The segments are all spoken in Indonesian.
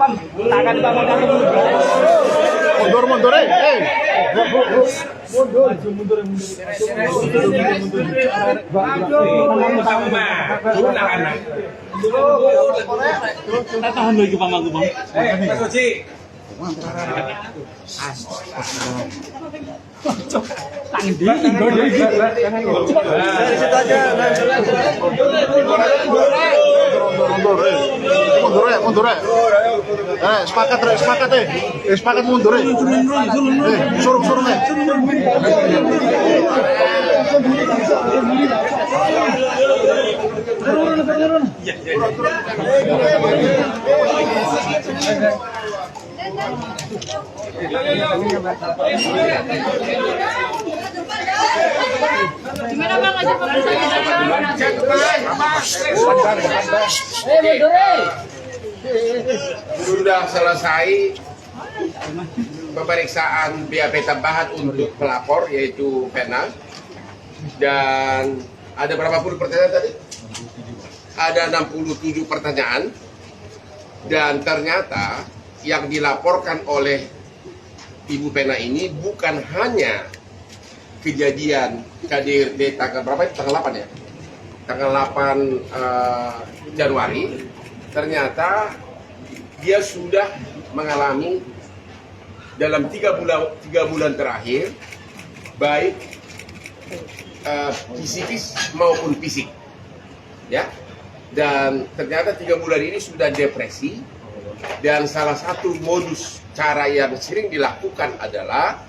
Pam, tangan bangun Mundur, tahan lagi pamaku bang. Tangan di mundur. Sepakat mundur. Suruh. Gimana bang aja Sudah selesai pemeriksaan BAP tambahan untuk pelapor yaitu Vena, dan ada berapa puluh pertanyaan tadi? Ada 67 pertanyaan, dan ternyata yang dilaporkan oleh Ibu Vena ini bukan hanya kejadian KDRT tanggal berapa itu? Tanggal 8 ya? Tanggal 8 Januari. Ternyata dia sudah mengalami dalam 3 bulan terakhir, baik psikis maupun fisik, ya. Dan ternyata 3 bulan ini sudah depresi, dan salah satu modus cara yang sering dilakukan adalah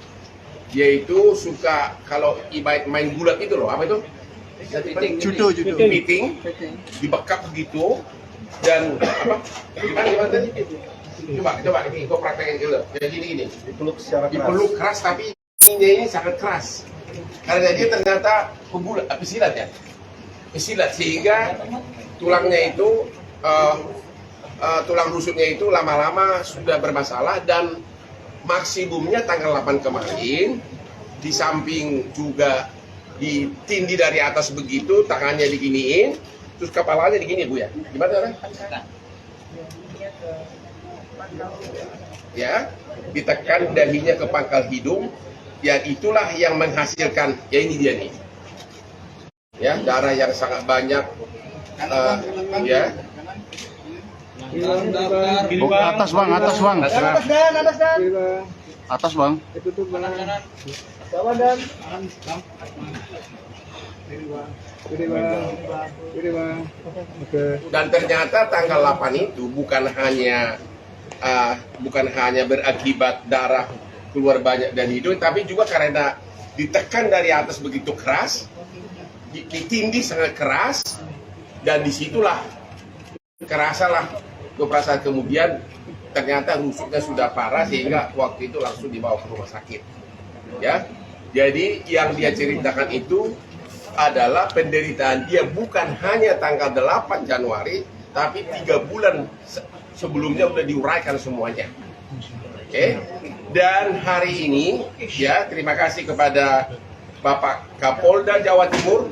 yaitu suka kalau main gulat itu loh, apa itu? Judo. Meeting, dibekap begitu. Dan apa? Gimana tadi? Coba ini kau praktekin dulu. Jadi gini. Dipeluk keras, tapi ini sangat keras. Karena dia ternyata pesilat ya. Pesilat sehingga tulangnya itu tulang rusuknya itu lama-lama sudah bermasalah, dan maksimumnya tanggal 8 kemarin di samping juga ditindih dari atas begitu, tangannya diginiin, terus kepalanya digini Bu ya. Gimana orang? Ya, ditekan dahinya ke pangkal hidung, ya itulah yang menghasilkan, ya ini dia nih. Ya, darah yang sangat banyak, ya. Atas bang. Atas bang. Dan ternyata tanggal 8 itu bukan hanya berakibat darah keluar banyak dari hidung, tapi juga karena ditekan dari atas begitu keras, ditindih sangat keras, dan disitulah kerasalah keperasaan. Kemudian ternyata rusuknya sudah parah sehingga waktu itu langsung dibawa ke rumah sakit. Ya, jadi yang dia ceritakan itu adalah penderitaan dia bukan hanya tanggal 8 Januari, tapi 3 bulan sebelumnya udah diuraikan semuanya. Oke. Dan hari ini ya, terima kasih kepada Bapak Kapolda Jawa Timur,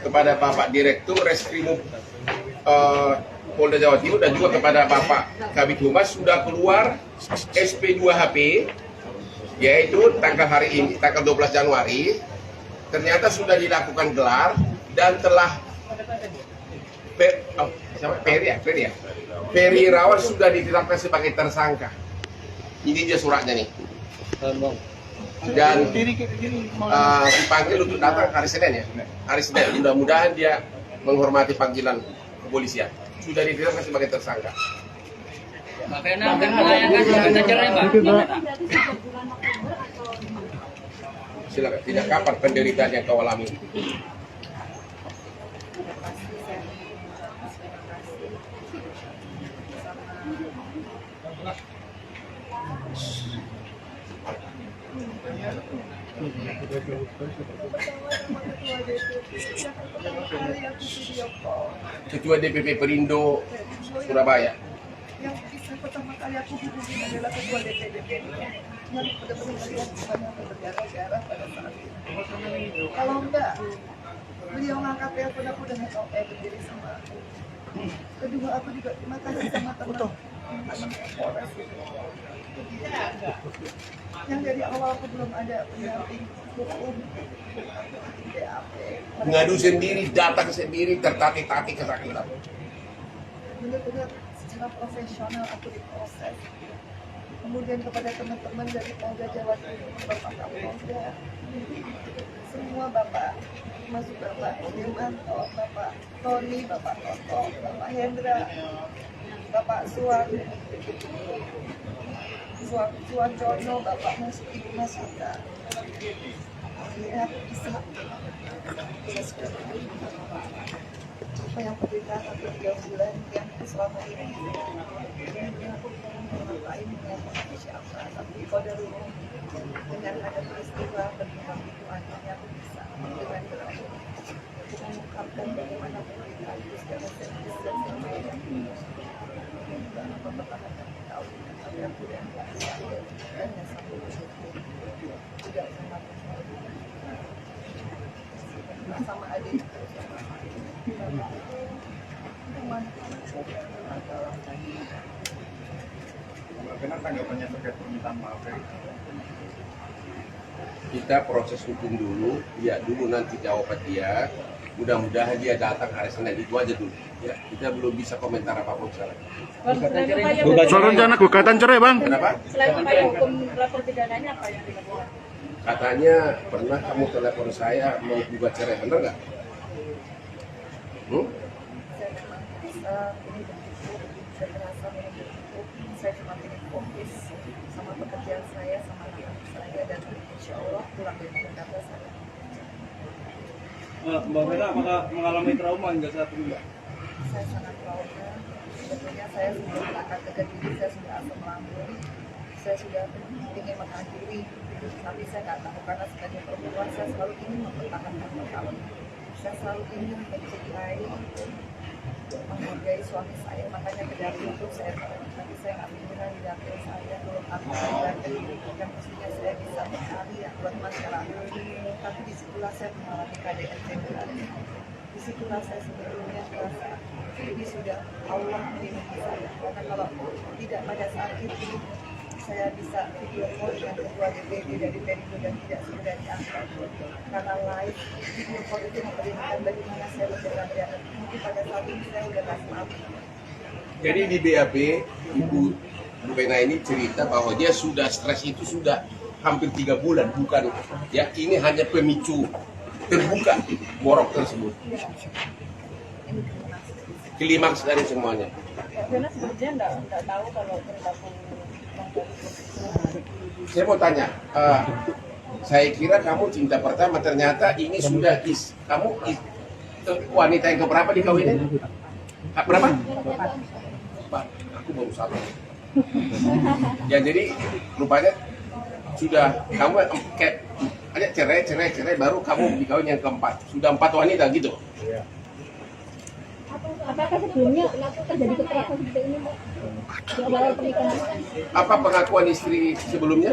kepada Bapak Direktur Reskrimum Polda Jawa Timur, dan juga kepada Bapak Kabid Humas sudah keluar SP2HP, yaitu tanggal hari ini, tanggal 12 Januari, ternyata sudah dilakukan gelar dan telah Peri Irawan sudah ditetapkan sebagai tersangka. Ini dia suratnya nih. Dan dipanggil untuk datang hari Senin ya. Hari Senin, mudah-mudahan dia menghormati panggilan kepolisian. Sudah ditetapkan sebagai tersangka. Mbak Vena akan melayangkan gugatan cerai, Mbak. Silakan. Tidak kapan penderitaan yang kau alami. Ketua DPP Perindo Surabaya. Yang pertama kali aku hubungi adalah ketua DPP yang benar-benar melihat bagaimana berdarah-darah pada saat itu. Kalau enggak, beliau ngangkat telepon aku dengan berdiri sama aku. Kedua, aku juga terima kasih sama teman-teman Polres. Yang dari awal aku belum ada pendamping hukum, BAP. Ngadu sendiri, datang sendiri, tertati-tati kesakitan. Benar-benar secara profesional aku diproses. Kemudian kepada teman-teman dari Polda Jawa Timur, Bapak Kapolda, semua Bapak, termasuk Bapak Dirmanto, Bapak Tony, Bapak Toto, Bapak Hendra, Bapak Suwanjono, Bapak Ibu Mas Yuda. Akhirnya aku bisa apa yang penderitaan aku 3 bulan yang selama ini aku ngapain siapa, tapi qadarullah dengan ada peristiwa berkembang itu akhirnya aku bisa dengan berani mengungkapkan bagaimana penderitaan itu secara serius dan sampai mempertahankan tahu tapi aku dan hanya sampai tidak sama adik Bagaimana tanggapannya terkait permintaan maaf? Kita proses hukum dulu, lihat dulu nanti jawaban dia. Mudah-mudahan dia datang hari Senin, itu aja dulu. Ya, kita belum bisa komentar apapun sekarang. Soal rencana gugatan cerai, Bang. Kenapa? Selain upaya hukum lapor pidananya apa yang dilakukan? Katanya pernah kamu telepon saya mau gugat cerai, benar nggak? Saya cuma ingin fokus sama pekerjaan saya, sama anak saya, dan insya Allah pulang dari Jakarta saya. Mbak Vera, apakah mengalami trauma hingga saat ini, Mbak? Saya sangat trauma. Sebetulnya saya sudah melakukan diri, saya sudah asam lambung, saya sudah ingin mengakhiri, tapi saya nggak tahu karena sebagai perempuan saya selalu ingin mempertahankan perkawinan. Saya selalu ingin mencintai, menghargai suami saya, makanya ke dapur itu saya tapi saya nggak pikiran di dapur saya belum aku belajar yang mestinya saya bisa berkarya buat masyarakat, tapi disitulah saya mengalami KDRT berat. Disitulah saya sebetulnya merasa ini sudah Allah melindungi saya, karena kalau tidak pada saat itu saya bisa video call dengan ketua DPD dari Perindo dan tidak segera diangkat karena live video call itu memperlihatkan bagaimana saya bekerja. Mungkin pada saat ini saya sudah kasih maaf. Jadi di BAP, Ibu Vena ini cerita bahwa dia sudah stres itu sudah hampir 3 bulan, bukan ya, ini hanya pemicu terbuka borok tersebut. Klimaks dari semuanya. Vena sebenarnya nggak tahu kalau berlaku. Saya mau tanya, saya kira kamu cinta pertama, ternyata ini sudah wanita yang keberapa dikawinin? Berapa? Pak, aku baru 1. Ya jadi rupanya sudah kamu kayak ada cerai baru kamu dikawin yang keempat. Sudah 4 wanita gitu. Apakah sebelumnya terjadi kekerasan seperti ini, Mbak? Di awal pernikahan? Apa pengakuan istri sebelumnya?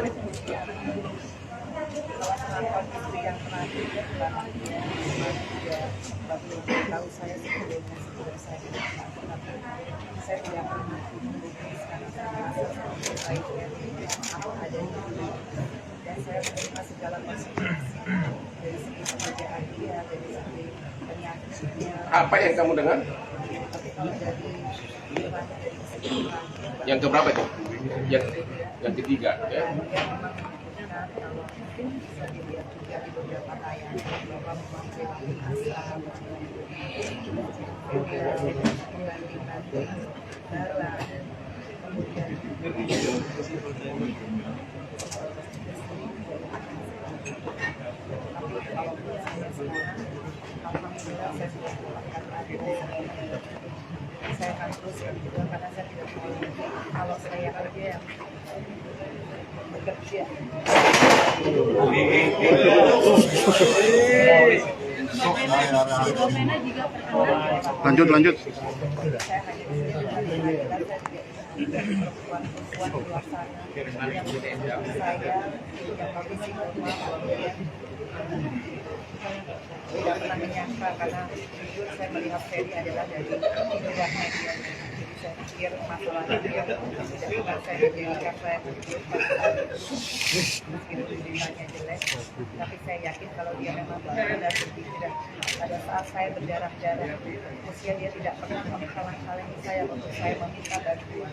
Tahu saya sebelumnya saya tidak pernah aku ada di sini dan saya menerima segala konsekuensi dari segi pekerjaan dia, dari segi penyakitnya. Apa yang kamu dengar? Tapi kalau dari Yang keberapa itu? Yang ketiga ya. kalau mungkin bisa dilihat juga di beberapa tayangan bahwa memang jadi asal penggantian darah kemudian tapi kalau saya sekarang alhamdulillah saya sudah mendapatkan lagi saya akan teruskan juga karena saya tidak mau kalau saya kerja yang bekerja. Lanjut. Saya hanya perempuan-perempuan di luar sana yang saya yang kondisi normal pernah menyangka karena jujur saya melihat Ferry adalah dari indahnya dia. Saya pikir masalah itu yang tidak pernah saya jadikan saya pikir meskipun dirinya jelek, tapi saya yakin kalau dia memang benar berpikiran pada saat saya berdarah-darah, usia dia tidak pernah menghalang-halangi saya untuk saya meminta bantuan.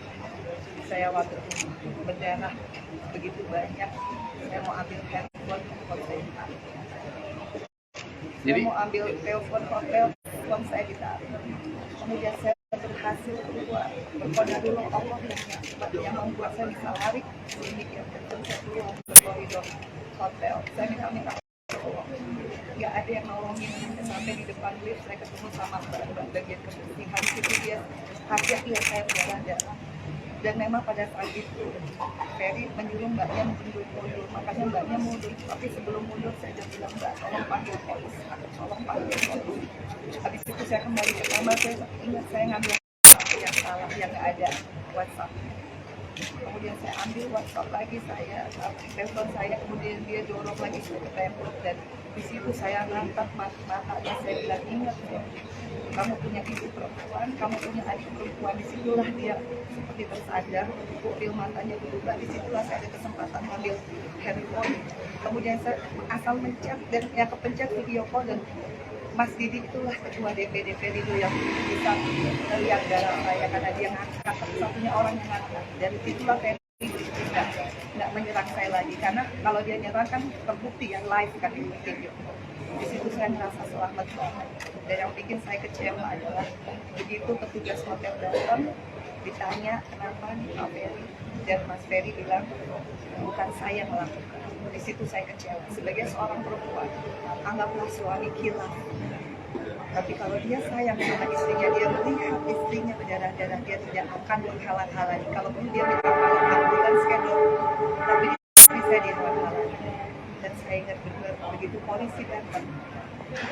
Saya waktu itu berdarah begitu banyak, saya mau ambil handphone saya ditarik. Saya mau ambil telepon hotel, telepon saya ditarik. Kemudian saya berhasil keluar. Berkona dulu Allah yang membuat saya bisa lari sedikit. Dan saya keluar ke koridor hotel. Saya minta tolong. Nggak ada yang nolongin. Sampai di depan lift saya ketemu sama mbak bagian kebersihan. Itu dia kaget lihat saya berdarah. Dan memang pada saat itu Ferry menyuruh mbaknya mundur, makanya mbaknya mundur. Tapi sebelum mundur saya sudah bilang, mbak tolong panggil polisi, tolong panggil polisi. Habis itu saya kembali ke kamar, saya ingat saya ngambil yang salah, yang nggak ada WhatsApp. Kemudian saya ambil WhatsApp lagi, saya telepon saya, kemudian dia dorong lagi saya ke tembok, dan di situ saya natap matanya, saya bilang, ingat ya, kamu punya ibu perempuan, kamu punya adik perempuan. Disitulah dia seperti tersadar, pupil matanya berubah. Disitulah saya ada kesempatan ambil handphone. Kemudian saya asal mencet dan yang kepencet video call, dan Mas Didi itulah ketua DPD itu yang bisa melihat darah saya karena dia ngangkat, satu-satunya orang yang ngangkat. Dari situlah saya nggak menyerang saya lagi, karena kalau dia nyerang kan terbukti yang live kan di video. Di situ saya merasa selamat banget. Dan yang bikin saya kecewa adalah begitu petugas hotel datang, ditanya kenapa nih Pak Ferry, dan Mas Ferry bilang bukan saya yang melakukan. Di situ saya kecewa. Sebagai seorang perempuan, anggaplah suami kilaf. Tapi kalau dia sayang sama istrinya, dia melihat istrinya berdarah-darah, dia tidak akan menghalang-halangi. Kalaupun dia minta tolong ambulans schedule, tapi bisa dihalang-halangi. Dan saya ingat benar begitu polisi datang,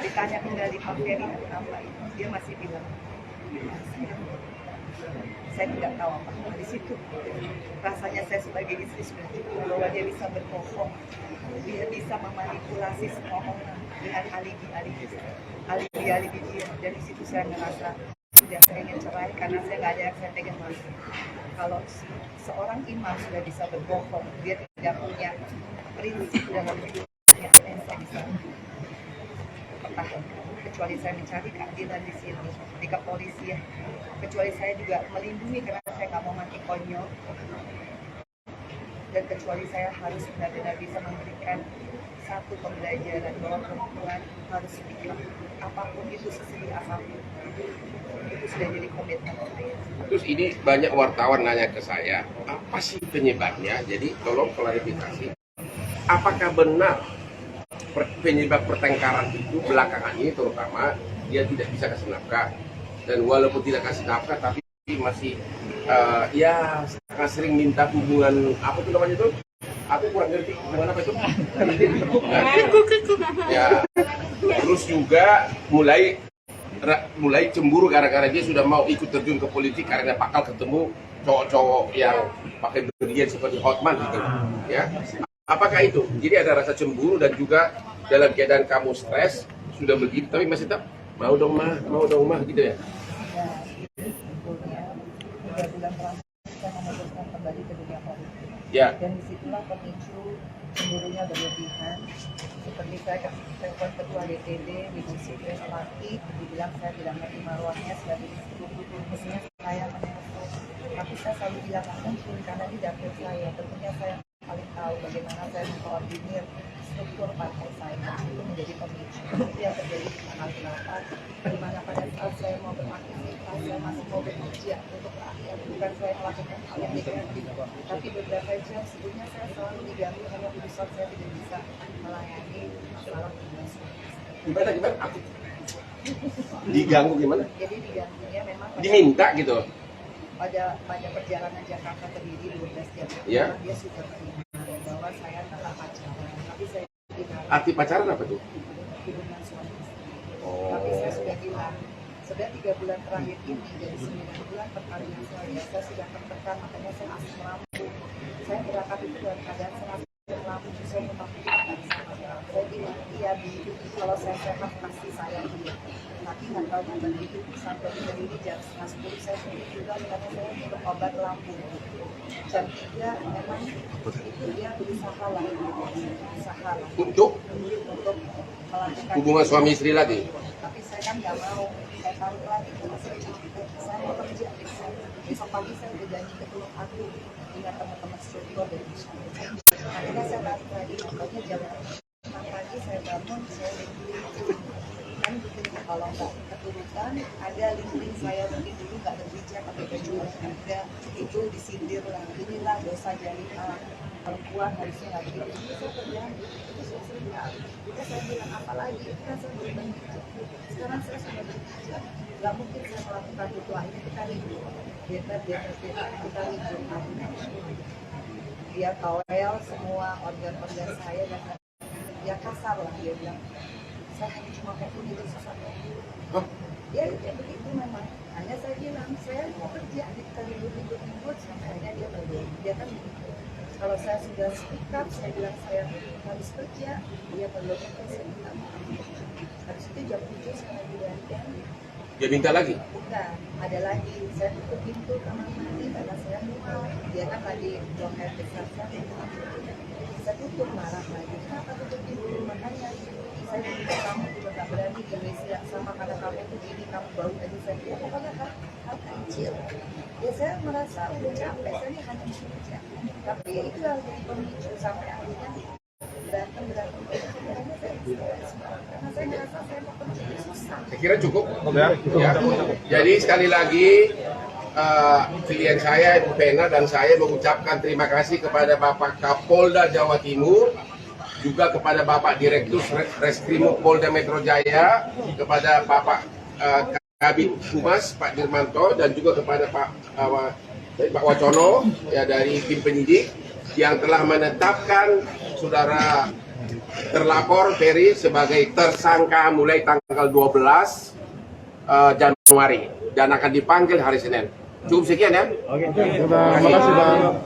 ditanya kembali Pak Ferry apa itu, dia masih bilang saya tidak tahu apa. Di situ rasanya saya sebagai istri sudah cukup, bahwa dia bisa berbohong, dia bisa memanipulasi semua orang dengan alibi dia. Dan di situ saya merasa sudah saya ingin cerai karena saya nggak ada yang saya pegang lagi. Kalau seorang imam sudah bisa berbohong, dia tidak punya prinsip dalam hidupnya, yang saya bisa pertahankan. Kecuali saya mencari keadilan di sini, di kepolisian. Kecuali saya juga melindungi karena saya nggak mau mati konyol. Dan kecuali saya harus benar-benar bisa memberikan satu pembelajaran bahwa perempuan harus ikhlas, apapun itu, sesedih apapun. Itu sudah jadi komitmen saya. Terus ini banyak wartawan nanya ke saya, apa sih penyebabnya? Jadi tolong klarifikasi. Apakah benar penyebab pertengkaran itu belakangan ini terutama dia tidak bisa kasih nafkah, dan walaupun tidak kasih nafkah tapi masih ya sangat sering minta hubungan apa tuh namanya itu? Aku kurang ngerti hubungan apa itu? Ya, terus juga mulai cemburu gara-gara dia sudah mau ikut terjun ke politik karena bakal ketemu cowok-cowok yang pakai berlian seperti Hotman gitu, ya. Apakah itu? Jadi ada rasa cemburu dan juga dalam keadaan kamu stres sudah begitu tapi masih tetap mau dong mah gitu ya? Sebetulnya 3 bulan terakhir saya memutuskan kembali ke dunia politik. Ya. Dan disitulah pemicu cemburunya berlebihan. Seperti saya telepon ketua DPD, which is Idris Laki, dibilang saya tidak menerima ruangnya sebagai instruktur. Mestinya saya menelpon, tapi saya selalu bilang nggak mungkin karena di dapil saya. Tentunya saya paling tahu bagaimana saya mengkoordinir struktur partai saya. Itu menjadi pemicu. Itu yang terjadi di tanggal 8, di mana pada saat saya mau beraktivitas, saya masih mau bekerja untuk rakyat, bukan saya melakukan hal yang negatif. Tapi beberapa jam sebelumnya saya selalu diganggu karena urusan saya tidak bisa melayani masalah tugas. Gimana? Diganggu gimana? Jadi diganggunya memang Diminta gitu? pada perjalanan Jakarta ke Didi 12 jam. Ya. Dia sudah terima bahwa saya tetap pacaran, tapi saya tidak Arti pacaran apa tuh? hubungan suami istri. Oh. Tapi saya sudah bilang, sudah 3 bulan terakhir ini dari 9 bulan perkawinan saya sudah tertekan, makanya saya asam lambung. Saya berangkat itu dalam keadaan saya asam lambung, saya mau saya bilang iya terjadi. Kalau saya sehat pasti saya dia. Tapi nggak tahu begitu sampai berdiri jam 9:30 saya sendiri juga karena saya minum obat lambung. Jam 3 memang itu dia berusaha lah, Untuk melakukan hubungan suami istri lagi. tapi saya kan nggak mau, saya taruh lagi karena saya capek, saya mau kerja besok pagi saya udah janji ke Gunung Agung dengan teman-teman struktur dan akhirnya saya tarik lagi, makanya jam 6 pagi saya bangun, saya link kan bikin kalau nggak keturutan ada link saya mungkin dulu nggak berbijak pakai baju olahraga itu disindir lah, inilah dosa jariah perempuan harusnya nggak begitu. Itu saya kerjaan itu saya sering kita saya bilang apa lagi kan saya berbijak. Sekarang saya sudah berbijak, nggak mungkin saya melakukan itu lagi. Kita libur kita libur dia towel semua organ-organ saya dan dia kasar lah, dia bilang saya hanya cuma fokus itu susah. Ya begitu memang. Hanya saya bilang saya mau kerja kita libur sampai akhirnya dia belum. Dia kan kalau saya sudah speak up, saya bilang saya harus kerja, dia belum. Saya minta maaf. Habis itu jam 7 saya lagi dandan. Dia minta lagi? Bukan, ada lagi. Saya tutup pintu kamar mandi karena saya mual. Dia kan lagi buang air besar saya. Saya tutup marah lagi. Kenapa tutup pintu? Makanya saya minta kamu juga gak berani di WC sama karena kamu tuh gini, kamu bau aja. Saya bilang pokoknya hal kecil. Ya saya merasa udah capek, saya ini hanya bekerja. Tapi ya itu yang jadi pemicu sampai akhirnya berantem. Karena saya merasa saya mau kerja susah. Saya kira cukup. Ya. Jadi sekali lagi klien saya Ibu Pena dan saya mengucapkan terima kasih kepada Bapak Kapolda Jawa Timur, juga kepada Bapak Direktur Reskrimum Polda Metro Jaya, kepada Bapak Kabid Humas Pak Dirmanto, dan juga kepada Pak Wacono ya dari tim penyidik yang telah menetapkan saudara terlapor Ferry sebagai tersangka mulai tanggal 12 Januari dan akan dipanggil hari Senin. Cukup sekian ya. Oke. Terima kasih Bang.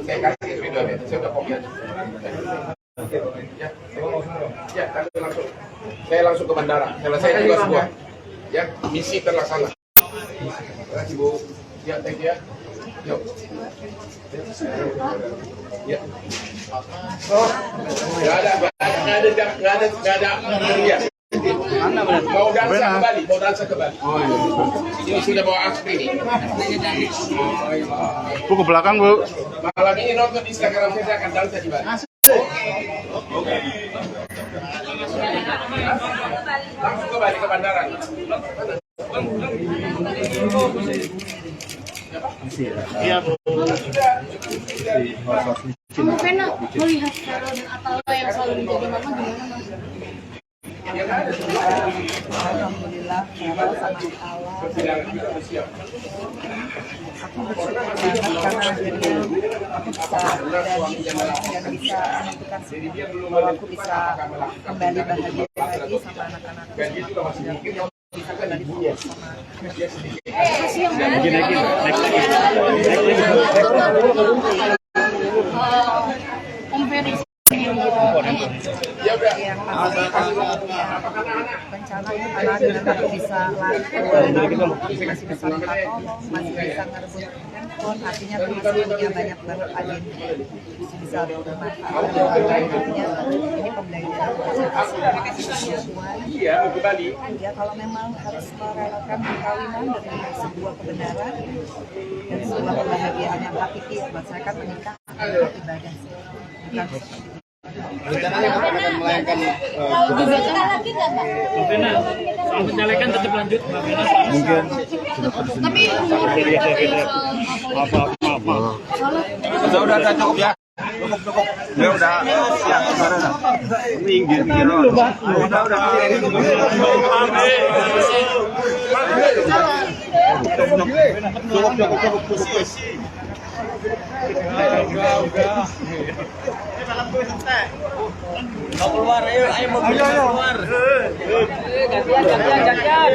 Saya kasih video ya, saya udah kopi aja. Ya, saya langsung ke bandara. Selesai juga semua. Ya, misi terlaksana. Terima kasih Bu. Ya, thank you ya. Yuk. Ya. Oh, nggak ada. Ya. Mau dansa kembali. Oh iya. Ini sudah bawa aspri nih. Bu ke belakang Bu. Malam ini nonton Instagram saya akan dansa di Bali. Oke. Langsung kembali ke bandara. Iya Bu. Kamu pernah melihat Carol dan Atala yang selalu menjadi mama gimana Mas? Alhamdulillah, sama Allah. Aku bersyukur banget karena akhirnya aku bisa dan bisa menentukan bahwa aku bisa kembali bahagia lagi sama anak-anak. Bisa kembali sama Om Ferry Ya udah. yang rencananya karena dengan aku bisa masih bisa minta tolong, masih bisa ngerebut handphone, artinya aku masih punya banyak banget agen bisa bermanfaat artinya ini pembelajaran Iya, mau ke Bali. ya kalau memang harus merelakan perkawinan demi sebuah kebenaran dan sebuah kebahagiaan yang hakiki buat saya kan menikah adalah ibadah bukan seperti Rencananya akan melayangkan gugatan lagi nggak Mbak? Soal penyalekan tetap lanjut, Mbak Pena. Mungkin Tapi umur maaf. sudah cukup ya. Dia udah siap sekarang. Minggir dulu, Bang. Udah. Cukup. Mau keluar, ayo mau keluar. Gantian.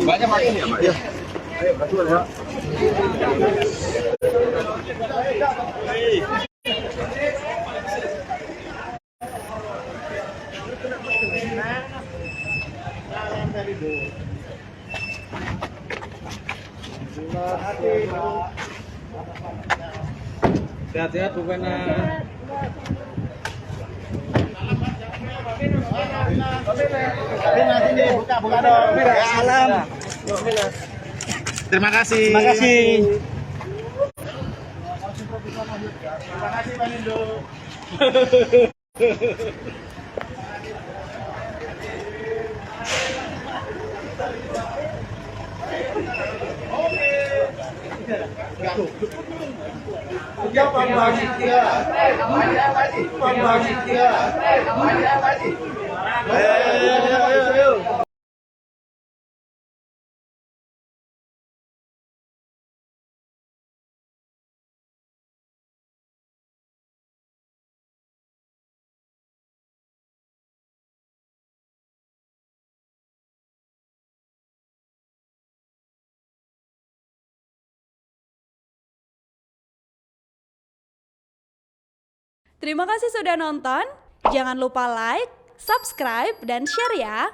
Banyak makin ya, Pak. Sehat-sehat bukan buka dong. Salam. Terima kasih. Terima kasih. Terima kasih Pak Nindo. Ayo. Terima kasih sudah nonton. Jangan lupa like, subscribe, dan share ya.